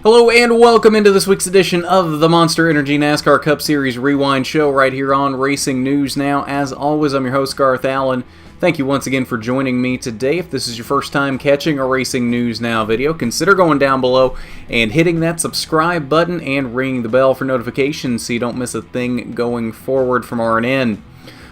Hello and welcome into this week's edition of the Monster Energy NASCAR Cup Series Rewind Show right here on Racing News Now. As always, I'm your host, Garth Allen. Thank you once again for joining me today. If this is your first time catching a Racing News Now video, consider going down below and hitting that subscribe button and ringing the bell for notifications so you don't miss a thing going forward from RNN.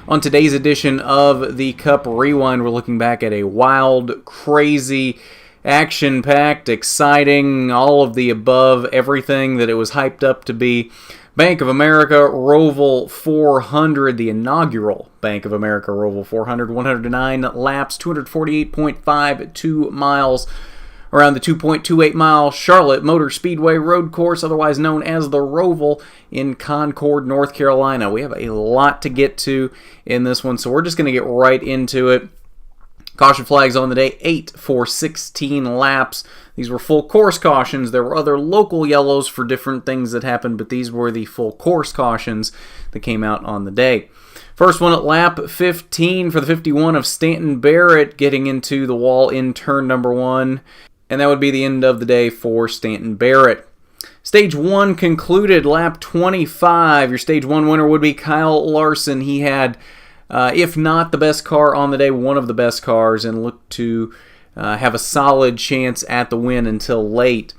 On today's edition of the Cup Rewind, we're looking back at a wild, crazy, action-packed, exciting, all of the above, everything that it was hyped up to be. Bank of America Roval 400, the inaugural Bank of America Roval 400, 109 laps, 248.52 miles around the 2.28-mile Charlotte Motor Speedway road course, otherwise known as the Roval in Concord, North Carolina. We have a lot to get to in this one, so we're just going to get right into it. Caution flags on the day, 8 for 16 laps. These were full course cautions. There were other local yellows for different things that happened, but these were the full course cautions that came out on the day. First one at lap 15 for the 51 of Stanton Barrett getting into the wall in turn number 1. And that would be the end of the day for Stanton Barrett. Stage 1 concluded, lap 25. Your Stage 1 winner would be Kyle Larson. He had if not the best car on the day, one of the best cars, and looked to have a solid chance at the win until late.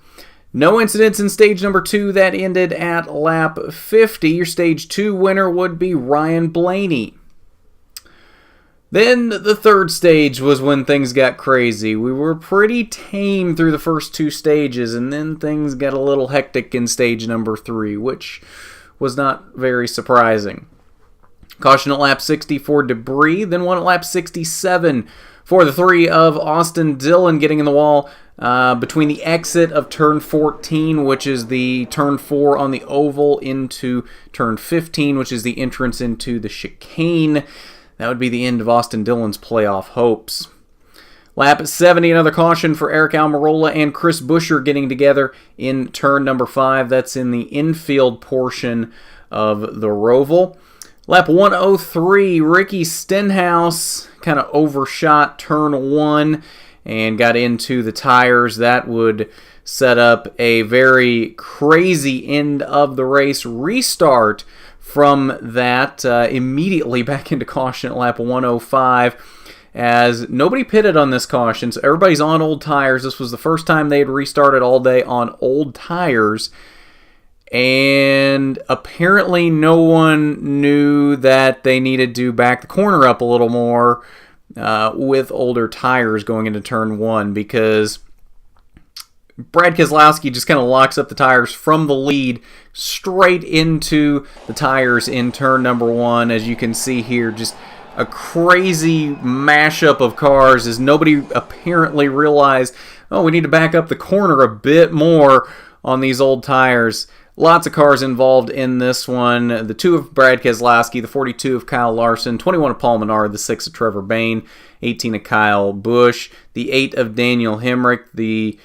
No incidents in stage number 2. That ended at lap 50. Your stage 2 winner would be Ryan Blaney. Then the third stage was when things got crazy. We were pretty tame through the first 2 stages, and then things got a little hectic in stage number 3, which was not very surprising. Caution at lap 60 for debris, then one at lap 67 for the 3 of Austin Dillon getting in the wall between the exit of turn 14, which is the turn 4 on the oval, into turn 15, which is the entrance into the chicane. That would be the end of Austin Dillon's playoff hopes. Lap 70, another caution for Aric Almirola and Chris Buescher getting together in turn number 5. That's in the infield portion of the Roval. Lap 103, Ricky Stenhouse kind of overshot turn 1 and got into the tires. That would set up a very crazy end of the race. Restart from that immediately back into caution at lap 105 as nobody pitted on this caution. So everybody's on old tires. This was the first time they had restarted all day on old tires. And apparently no one knew that they needed to back the corner up a little more with older tires going into turn 1, because Brad Keselowski just kind of locks up the tires from the lead straight into the tires in turn number 1. As you can see here, just a crazy mashup of cars as nobody apparently realized, oh, we need to back up the corner a bit more on these old tires. Lots of cars involved in this one. The 2 of Brad Keselowski, the 42 of Kyle Larson, 21 of Paul Menard, the 6 of Trevor Bayne, 18 of Kyle Busch, the 8 of Daniel Hemrick, the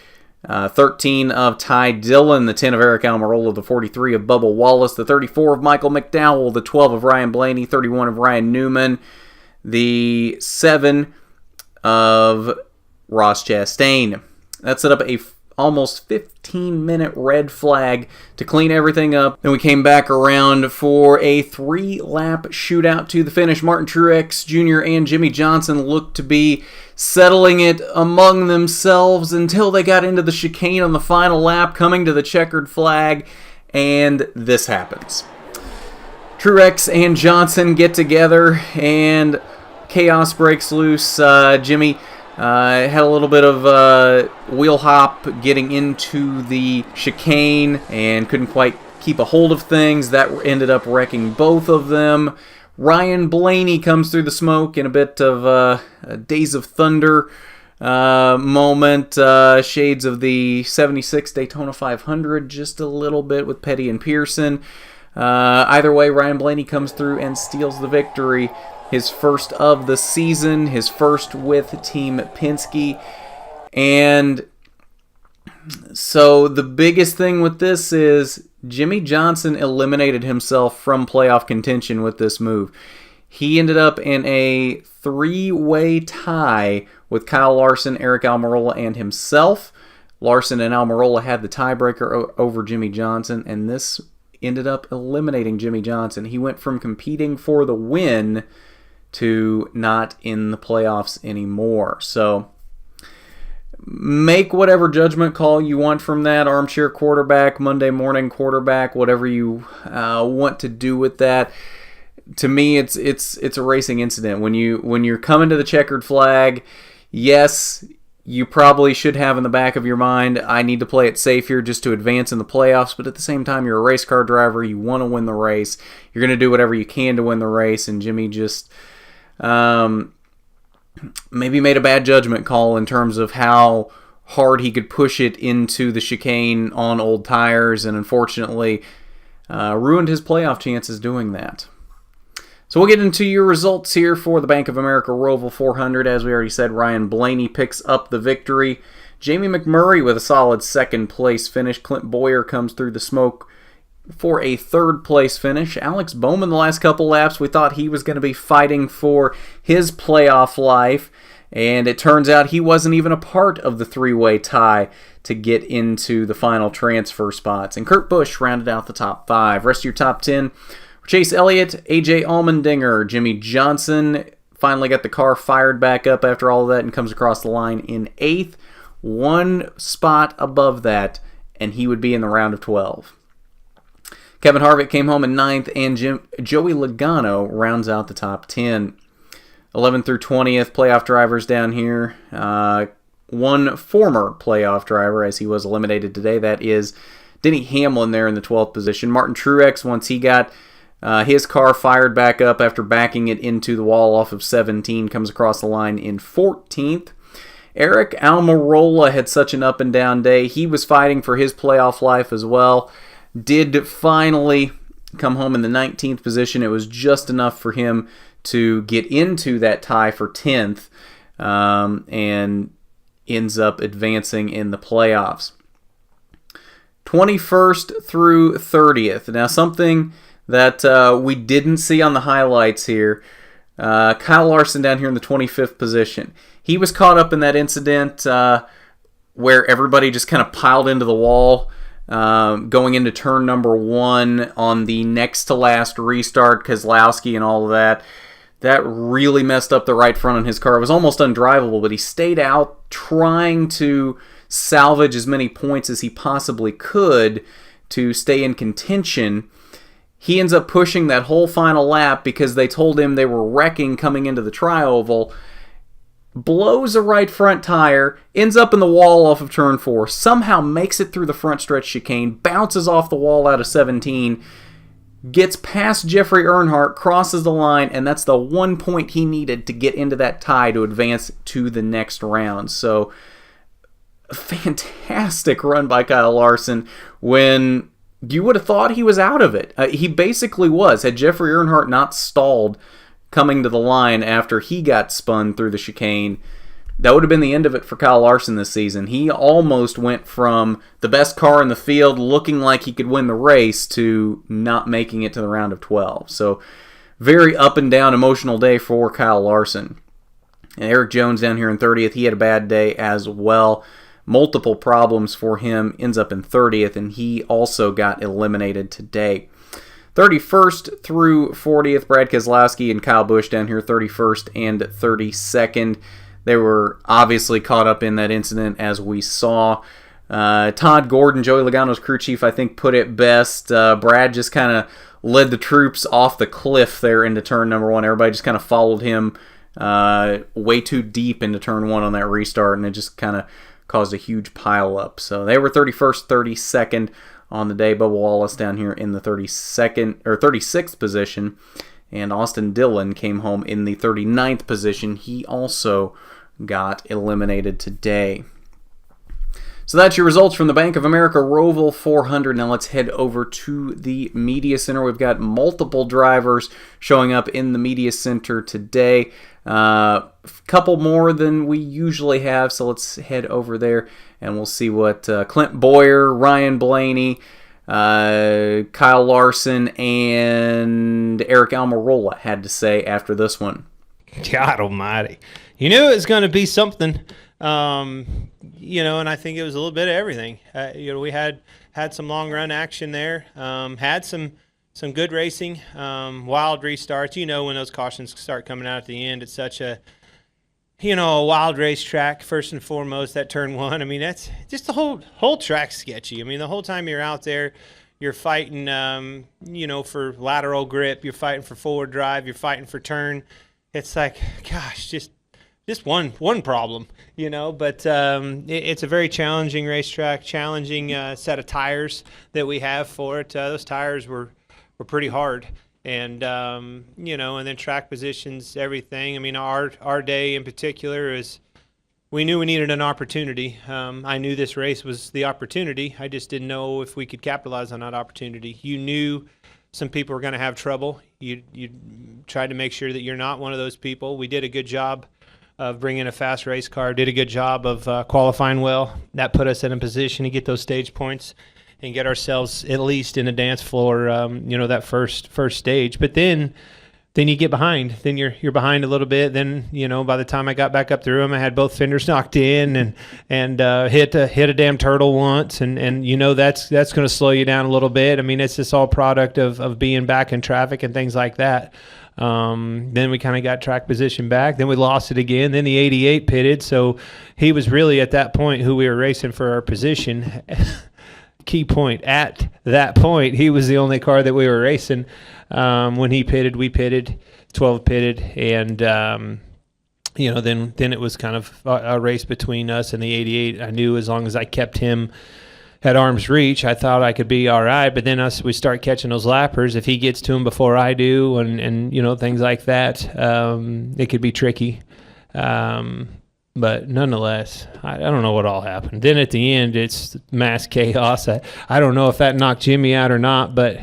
13 of Ty Dillon, the 10 of Aric Almirola, the 43 of Bubba Wallace, the 34 of Michael McDowell, the 12 of Ryan Blaney, 31 of Ryan Newman, the 7 of Ross Chastain. That set up a almost 15-minute red flag to clean everything up. Then we came back around for a 3-lap shootout to the finish. Martin Truex Jr. and Jimmy Johnson looked to be settling it among themselves until they got into the chicane on the final lap, coming to the checkered flag, and this happens. Truex and Johnson get together, and chaos breaks loose. Jimmy had a little bit of wheel hop getting into the chicane and couldn't quite keep a hold of things. That ended up wrecking both of them. Ryan Blaney comes through the smoke in a bit of a Days of Thunder moment. Shades of the 76 Daytona 500 just a little bit with Petty and Pearson. Either way, Ryan Blaney comes through and steals the victory. His first of the season, his first with Team Penske. And so the biggest thing with this is Jimmy Johnson eliminated himself from playoff contention with this move. He ended up in a 3-way tie with Kyle Larson, Aric Almirola, and himself. Larson and Almirola had the tiebreaker over Jimmy Johnson, and this ended up eliminating Jimmy Johnson. He went from competing for the win to not in the playoffs anymore. So make whatever judgment call you want from that. Armchair quarterback, Monday morning quarterback, whatever you want to do with that. To me, it's a racing incident. When you're coming to the checkered flag, yes, you probably should have in the back of your mind, I need to play it safe here just to advance in the playoffs, but at the same time, you're a race car driver, you want to win the race, you're going to do whatever you can to win the race, and Jimmy just maybe made a bad judgment call in terms of how hard he could push it into the chicane on old tires, and unfortunately ruined his playoff chances doing that. So we'll get into your results here for the Bank of America Roval 400. As we already said, Ryan Blaney picks up the victory. Jamie McMurray with a solid second place finish. Clint Bowyer comes through the smoke for a third place finish. Alex Bowman, the last couple laps, we thought he was going to be fighting for his playoff life, and it turns out he wasn't even a part of the three-way tie to get into the final transfer spots. And Kurt Busch rounded out the top 5. Rest of your top 10: Chase Elliott, AJ Allmendinger, Jimmy Johnson finally got the car fired back up after all of that and comes across the line in 8th. One spot above that, and he would be in the round of 12. Kevin Harvick came home in 9th, and Joey Logano rounds out the top 10. 11th through 20th, playoff drivers down here. One former playoff driver, as he was eliminated today, that is Denny Hamlin there in the 12th position. Martin Truex, once he got his car fired back up after backing it into the wall off of 17, comes across the line in 14th. Aric Almirola had such an up and down day. He was fighting for his playoff life as well. Did finally come home in the 19th position. It was just enough for him to get into that tie for 10th, and ends up advancing in the playoffs. 21st through 30th. Now, something that we didn't see on the highlights here, Kyle Larson down here in the 25th position. He was caught up in that incident where everybody just kind of piled into the wall going into turn number 1 on the next to last restart, Keselowski and all of that. That really messed up the right front on his car. It was almost undrivable, but he stayed out trying to salvage as many points as he possibly could to stay in contention. He ends up pushing that whole final lap because they told him they were wrecking coming into the tri-oval. Blows a right front tire, ends up in the wall off of turn 4, somehow makes it through the front stretch chicane, bounces off the wall out of 17, gets past Jeffrey Earnhardt, crosses the line, and that's the 1 point he needed to get into that tie to advance to the next round. So, fantastic run by Kyle Larson when you would have thought he was out of it. He basically was. Had Jeffrey Earnhardt not stalled coming to the line after he got spun through the chicane, that would have been the end of it for Kyle Larson this season. He almost went from the best car in the field looking like he could win the race to not making it to the round of 12. So very up and down emotional day for Kyle Larson. And Erik Jones down here in 30th, he had a bad day as well. Multiple problems for him, ends up in 30th, and he also got eliminated today. 31st through 40th, Brad Keselowski and Kyle Busch down here, 31st and 32nd. They were obviously caught up in that incident, as we saw. Todd Gordon, Joey Logano's crew chief, I think put it best. Brad just kind of led the troops off the cliff there into turn number 1. Everybody just kind of followed him way too deep into turn 1 on that restart, and it just kind of caused a huge pile up. So they were 31st, 32nd on the day. Bubba Wallace down here in the 32nd or 36th position, and Austin Dillon came home in the 39th position. He also got eliminated today. So that's your results from the Bank of America Roval 400. Now let's head over to the Media Center. We've got multiple drivers showing up in the Media Center today. A couple more than we usually have, so let's head over there and we'll see what Clint Bowyer, Ryan Blaney, Kyle Larson, and Aric Almirola had to say after this one. God almighty. you knew it was going to be something, and I think it was a little bit of everything. We had some long run action there, had some good racing, wild restarts. When those cautions start coming out at the end, it's such a wild racetrack, first and foremost, that turn one. I mean, that's just the whole track's sketchy. I mean, the whole time you're out there, you're fighting, for lateral grip. You're fighting for forward drive. You're fighting for turn. It's like, gosh, just one problem, But it's a very challenging racetrack, challenging set of tires that we have for it. Those tires were pretty hard. And, and then track positions, everything. I mean, our day in particular is we knew we needed an opportunity. I knew this race was the opportunity. I just didn't know if we could capitalize on that opportunity. You knew some people were going to have trouble. You tried to make sure that you're not one of those people. We did a good job of bringing a fast race car, did a good job of qualifying well. That put us in a position to get those stage points and get ourselves at least in the dance floor, that first stage. But then you get behind. Then you're behind a little bit. Then, by the time I got back up through them, I had both fenders knocked in and hit a damn turtle once. And that's going to slow you down a little bit. I mean, it's just all product of being back in traffic and things like that. Then we kind of got track position back. Then we lost it again. Then the 88 pitted. So he was really at that point who we were racing for our position. Key point, at that point, he was the only car that we were racing. When he pitted, we pitted, 12 pitted, and then it was kind of a race between us and the 88. I knew as long as I kept him at arm's reach, I thought I could be all right. But then we start catching those lappers. If he gets to him before I do, and things like that, it could be tricky. But nonetheless, I don't know what all happened. Then at the end, it's mass chaos. I don't know if that knocked Jimmy out or not, but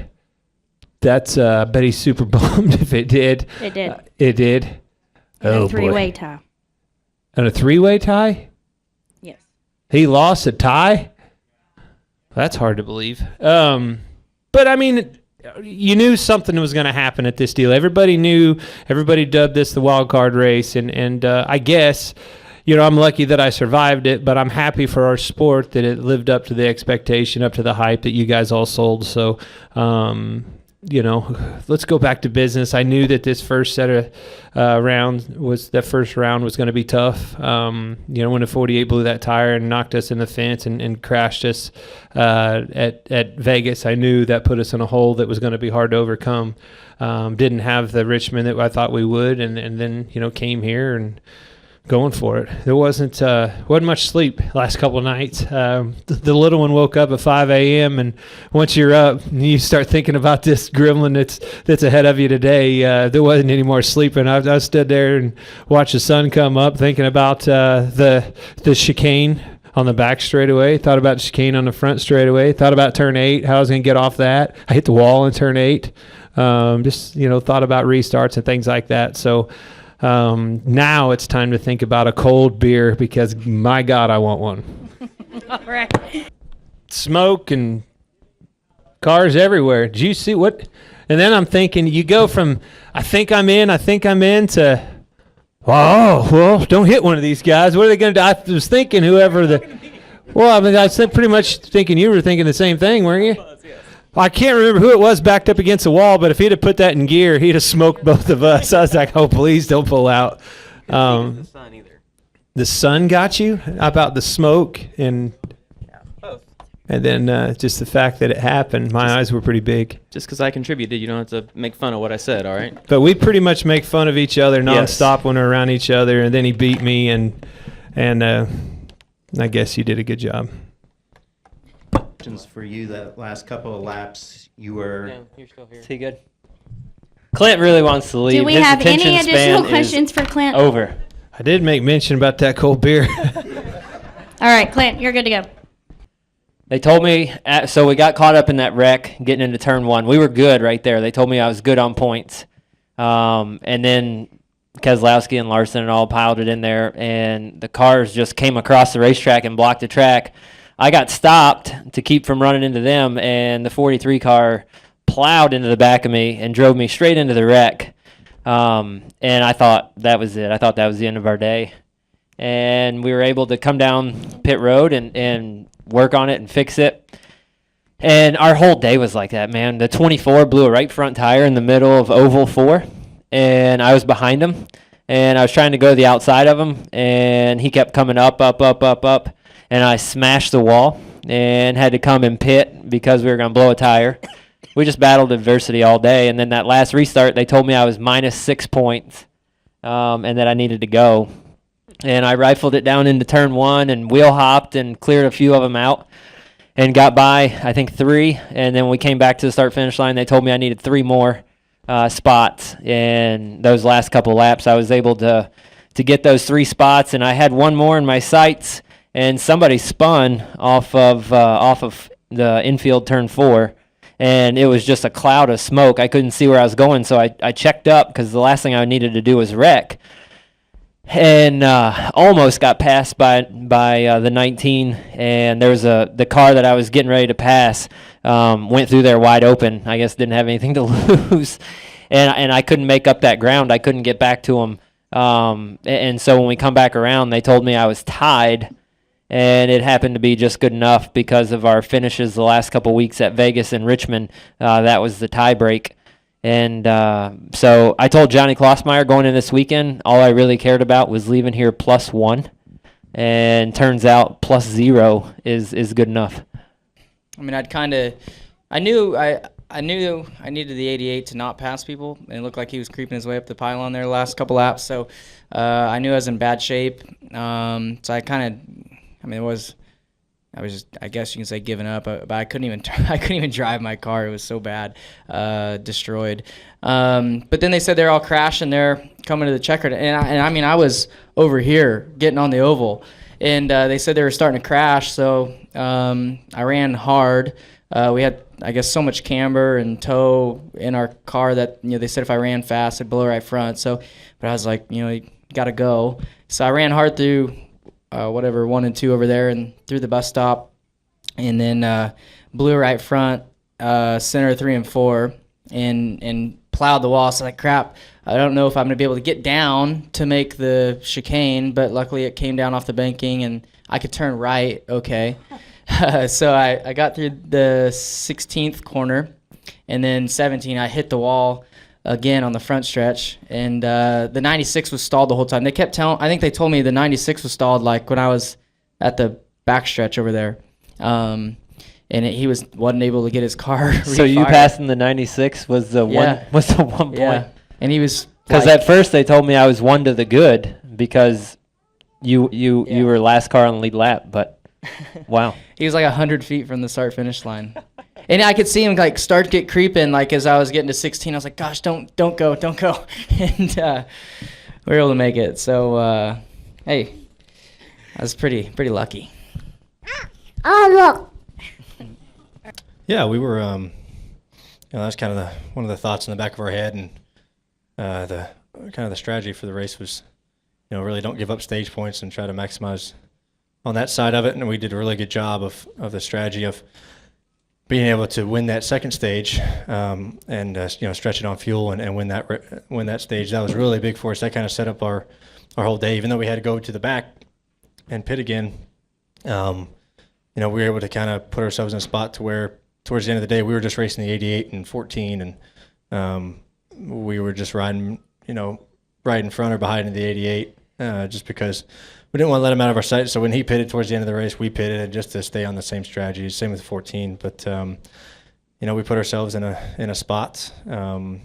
that's I bet he's super bummed if it did. It did. It did. And a three-way tie. And a three-way tie? Yes. He lost a tie? That's hard to believe. But, I mean, you knew something was going to happen at this deal. Everybody knew. Everybody dubbed this the wild card race. And I guess, I'm lucky that I survived it, but I'm happy for our sport that it lived up to the expectation, up to the hype that you guys all sold. So, let's go back to business. I knew that this first set of first round was going to be tough. When the 48 blew that tire and knocked us in the fence and crashed us at Vegas, I knew that put us in a hole that was going to be hard to overcome. Didn't have the Richmond that I thought we would, and then came here and going for it. There wasn't much sleep last couple of nights. The little one woke up at 5 a.m. and once you're up, you start thinking about this gremlin that's ahead of you today. There wasn't any more sleeping. I stood there and watched the sun come up, thinking about the chicane on the back straightaway. Thought about the chicane on the front straightaway. Thought about turn 8, how I was going to get off that. I hit the wall in turn 8. Thought about restarts and things like that. So. Now it's time to think about a cold beer because, my God, I want one. All right. Smoke and cars everywhere. Did you see what? And then I'm thinking, you go from, I think I'm in to, oh, well, don't hit one of these guys. What are they going to do? I was thinking I was pretty much thinking you were thinking the same thing, weren't you? I can't remember who it was backed up against the wall, but if he'd have put that in gear, he'd have smoked both of us. I was like, oh, please don't pull out. The sun either. The sun got you? How about the smoke? And both. And then just the fact that it happened, my eyes were pretty big. Just because I contributed, you don't have to make fun of what I said, all right? But we pretty much make fun of each other nonstop when we're around each other, and then he beat me, and I guess you did a good job. For you, that last couple of laps, you were. Yeah, you're still here. Is he good? Clint really wants to leave. Do we His have any attention additional span questions for Clint? Over. I did make mention about that cold beer. All right, Clint, you're good to go. They told me, so we got caught up in that wreck getting into turn 1. We were good right there. They told me I was good on points. And then Keselowski and Larson and all piled it in there, and the cars just came across the racetrack and blocked the track. I got stopped to keep from running into them, and the 43 car plowed into the back of me and drove me straight into the wreck. And I thought that was it. I thought that was the end of our day. And we were able to come down pit road and work on it and fix it. And our whole day was like that, man. The 24 blew a right front tire in the middle of oval 4, and I was behind him. And I was trying to go to the outside of him, and he kept coming up, and I smashed the wall and had to come and pit because we were going to blow a tire. We just battled adversity all day, and then that last restart, they told me I was minus 6 points and that I needed to go. And I rifled it down into turn 1 and wheel hopped and cleared a few of them out and got by, I think, 3. And then when we came back to the start-finish line, they told me I needed 3 more spots. And those last couple laps, I was able to get those 3 spots, and I had 1 more in my sights, and somebody spun off of the infield turn 4. And it was just a cloud of smoke. I couldn't see where I was going, so I checked up because the last thing I needed to do was wreck. And almost got passed by the 19, and there was the car that I was getting ready to pass went through there wide open. I guess didn't have anything to lose, and I couldn't make up that ground. I couldn't get back to him, and so when we come back around, they told me I was tied, and it happened to be just good enough because of our finishes the last couple weeks at Vegas and Richmond. That was the tie break. And so I told Johnny Klossmeyer going in this weekend, all I really cared about was leaving here +1, and turns out +0 is good enough. I mean, I knew I needed the 88 to not pass people, and it looked like he was creeping his way up the pylon there the last couple laps. So I knew I was in bad shape. So I guess you can say giving up, but I couldn't even drive my car. It was so bad, destroyed. But then they said they're all crashing. They're coming to the checkered, and I was over here getting on the oval, and they said they were starting to crash. So I ran hard. We had, I guess, so much camber and tow in our car that they said if I ran fast, I'd blow right front. So, but I was like, you gotta go. So I ran hard through. 1 and 2 over there and through the bus stop, and then blew right front, center 3 and 4, and plowed the wall. So like, crap, I don't know if I'm going to be able to get down to make the chicane, but luckily it came down off the banking and I could turn right okay. So I got through the 16th corner, and then 17 I hit the wall again on the front stretch, and the 96 was stalled the whole time. They kept I think they told me the 96 was stalled like when I was at the back stretch over there, and he wasn't able to get his car. So you passing the 96 was the one point. Yeah, and he was because at first they told me I was 1 to the good because you were last car on the lead lap, but wow, he was like 100 feet from the start finish line. And I could see him like start to get creeping, like as I was getting to 16. I was like, "Gosh, don't go!" And we were able to make it. So, hey, I was pretty lucky. Oh look! Yeah, we were. That's kind of one of the thoughts in the back of our head, and the strategy for the race was, really don't give up stage points and try to maximize on that side of it. And we did a really good job of the strategy of being able to win that second stage, and stretch it on fuel and win that stage. That was really big for us. That kind of set up our whole day. Even though we had to go to the back and pit again, we were able to kind of put ourselves in a spot to where towards the end of the day we were just racing the 88 and 14, and we were just riding, right in front or behind the 88, just because we didn't want to let him out of our sight. So when he pitted towards the end of the race, we pitted just to stay on the same strategy. Same with 14. But, we put ourselves in a spot to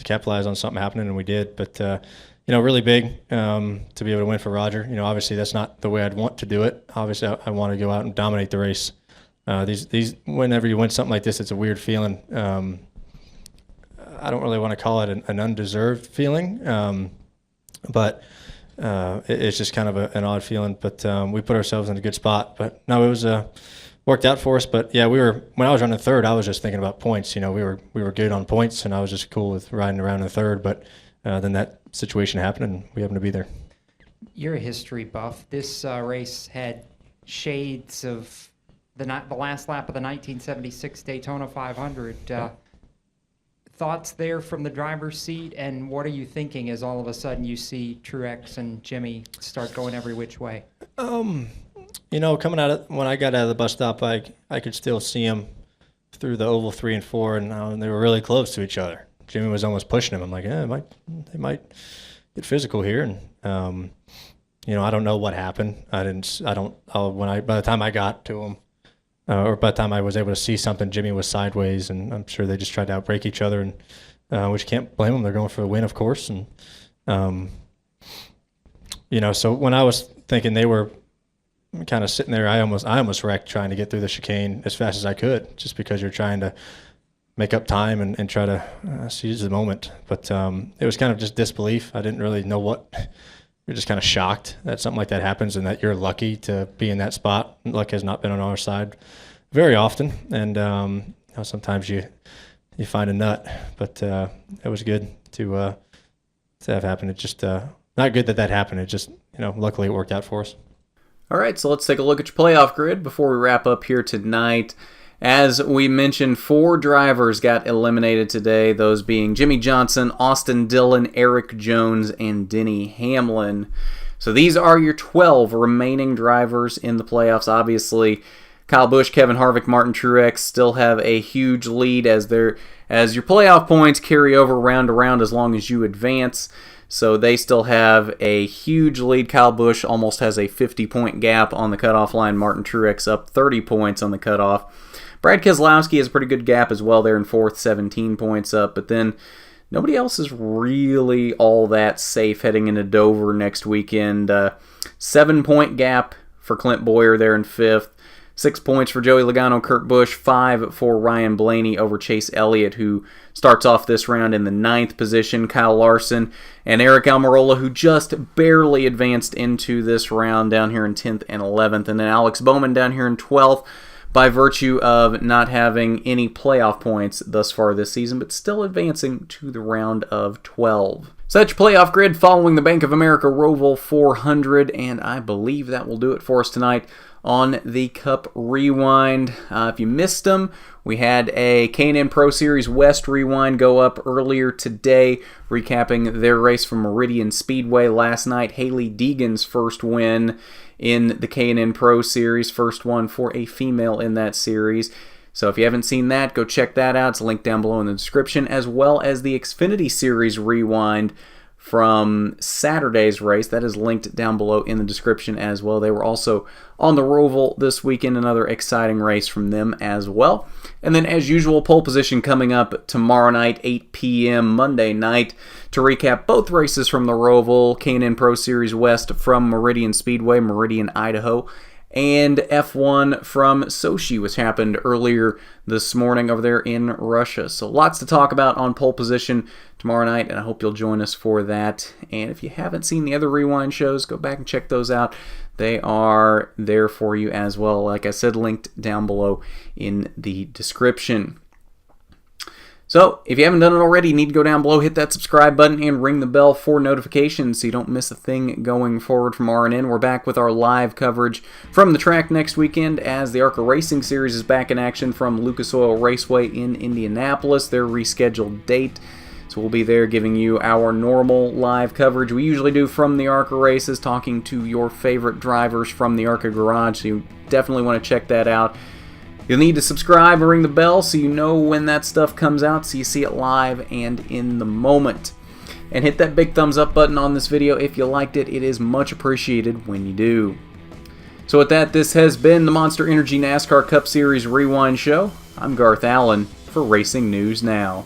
capitalize on something happening, and we did. But, really big to be able to win for Roger. Obviously that's not the way I'd want to do it. Obviously I want to go out and dominate the race. These whenever you win something like this, it's a weird feeling. I don't really want to call it an undeserved feeling, but it's just kind of an odd feeling, but we put ourselves in a good spot. But no, it was worked out for us. But yeah, when I was running third, I was just thinking about points. We were good on points, and I was just cool with riding around in third. But then that situation happened, and we happened to be there. You're a history buff. This race had shades of the last lap of the 1976 Daytona 500. thoughts there from the driver's seat, and what are you thinking as all of a sudden you see Truex and Jimmy start going every which way? Coming when I got out of the bus stop, I could still see them through the oval 3 and 4, and they were really close to each other. Jimmy was almost pushing him. I'm like, they might get physical here, and I don't know what happened. By the time I got to him, or by the time I was able to see something, Jimmy was sideways, and I'm sure they just tried to outbrake each other, and which can't blame them. They're going for a win, of course, and so when I was thinking they were kind of sitting there, I almost wrecked trying to get through the chicane as fast as I could, just because you're trying to make up time and try to seize the moment. But it was kind of just disbelief. I didn't really know what. You're just kind of shocked that something like that happens and that you're lucky to be in that spot. Luck has not been on our side very often, and sometimes you find a nut. But it was good to have happen. It just not good that happened. It just luckily it worked out for us. All right, so let's take a look at your playoff grid before we wrap up here tonight. As we mentioned, 4 drivers got eliminated today, those being Jimmy Johnson, Austin Dillon, Erik Jones, and Denny Hamlin. So these are your 12 remaining drivers in the playoffs. Obviously, Kyle Busch, Kevin Harvick, Martin Truex still have a huge lead as your playoff points carry over round to round as long as you advance. So they still have a huge lead. Kyle Busch almost has a 50-point gap on the cutoff line. Martin Truex up 30 points on the cutoff. Brad Keselowski has a pretty good gap as well there in 4th, 17 points up. But then nobody else is really all that safe heading into Dover next weekend. 7-point gap for Clint Bowyer there in 5th. 6 points for Joey Logano, Kurt Busch, 5 for Ryan Blaney over Chase Elliott, who starts off this round in the 9th position. Kyle Larson and Aric Almirola, who just barely advanced into this round down here in 10th and 11th. And then Alex Bowman down here in 12th by virtue of not having any playoff points thus far this season, but still advancing to the round of 12. So that's your playoff grid following the Bank of America Roval 400, and I believe that will do it for us tonight on the Cup Rewind. If you missed them, we had a K&N Pro Series West Rewind go up earlier today, recapping their race from Meridian Speedway last night. Hailie Deegan's first win in the K&N Pro Series, first one for a female in that series. So if you haven't seen that, go check that out. It's linked down below in the description, as well as the Xfinity Series Rewind from Saturday's race. That is linked down below in the description as well. They were also on the Roval this weekend, another exciting race from them as well. And then as usual, pole position coming up tomorrow night, 8 p.m. Monday night, to recap both races from the Roval, K&N Pro Series West from Meridian Speedway, Meridian, Idaho, and F1 from Sochi, which happened earlier this morning over there in Russia. So lots to talk about on pole position tomorrow night, and I hope you'll join us for that. And if you haven't seen the other Rewind shows, go back and check those out. They are there for you as well. Like I said, linked down below in the description. So, if you haven't done it already, you need to go down below, hit that subscribe button, and ring the bell for notifications so you don't miss a thing going forward from RNN. We're back with our live coverage from the track next weekend as the ARCA Racing Series is back in action from Lucas Oil Raceway in Indianapolis, their rescheduled date. So we'll be there giving you our normal live coverage we usually do from the ARCA races, talking to your favorite drivers from the ARCA garage, so you definitely want to check that out. You'll need to subscribe and ring the bell so you know when that stuff comes out, so you see it live and in the moment. And hit that big thumbs up button on this video if you liked it. It is much appreciated when you do. So with that, this has been the Monster Energy NASCAR Cup Series Rewind Show. I'm Garth Allen for Racing News Now.